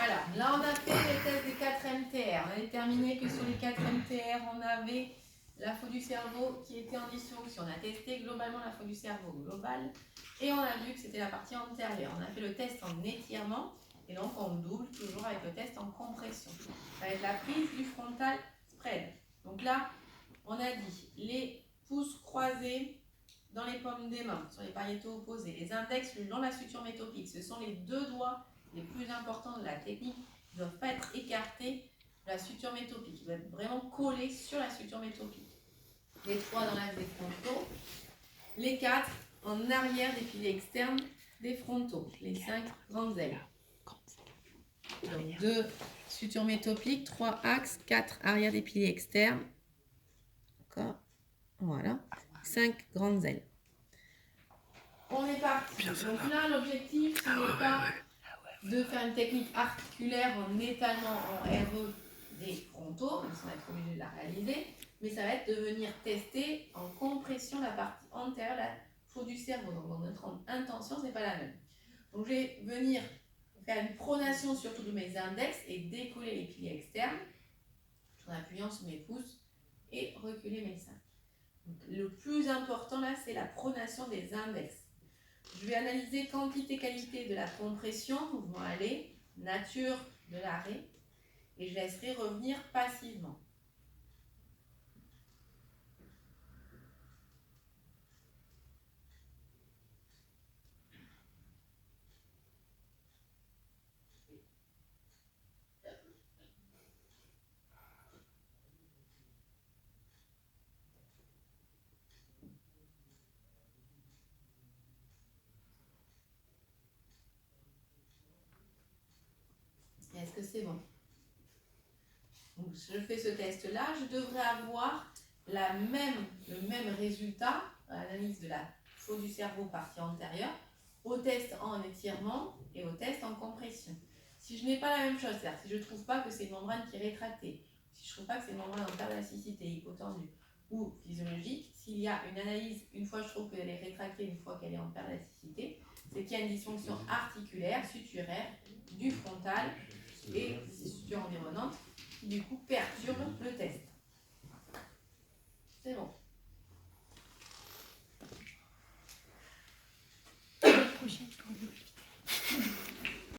Alors, là, on a fait les tests des 4 MTR. On a déterminé que sur les 4 MTR, on avait la faute du cerveau qui était en dysfonction. On a testé globalement la faute du cerveau globale et on a vu que c'était la partie antérieure. On a fait le test en étirement et donc on double toujours avec le test en compression. Ça va être la prise du frontal spread. Donc là, on a dit les pouces croisés dans les paumes des mains, sur les pariétaux opposés, les index le long de la suture métopique. Ce sont les deux doigts les plus importants de la technique. Ils ne doivent pas être écartés de la suture métopique. Ils doivent être vraiment collés sur la suture métopique. Les 3 dans l'axe des frontaux. Les 4 en arrière des piliers externes des frontaux. Les 5 grandes ailes. Donc 2 sutures métopiques, 3 axes, 4 arrière des piliers externes. D'accord. Voilà. 5 grandes ailes. On est parti. Donc là, l'objectif, ce n'est pas de faire une technique articulaire en étalement en RE des frontaux, même si on va être obligé de la réaliser, mais ça va être de venir tester en compression la partie antérieure, la faute du cerveau. Donc dans notre intention, ce n'est pas la même. Donc je vais venir faire une pronation surtout de mes index et décoller les piliers externes en appuyant sur mes pouces et reculer mes seins. Donc, le plus important là, c'est la pronation des index. Je vais analyser quantité-qualité de la compression, mouvement aller, nature de l'arrêt, et je laisserai revenir passivement. Est-ce que c'est bon? Donc, je fais ce test-là, je devrais avoir le même résultat à l'analyse de la faute du cerveau partie antérieure, au test en étirement et au test en compression. Si je n'ai pas la même chose, c'est-à-dire si je ne trouve pas que c'est une membrane qui est rétractée, si je ne trouve pas que c'est une membrane en perlasticité, hypotendue ou physiologique, s'il y a une analyse, une fois je trouve qu'elle est rétractée, une fois qu'elle est en perlasticité, c'est qu'il y a une dysfonction articulaire, suturaire, du frontal et des sutures environnantes qui du coup perturbent le test. C'est bon.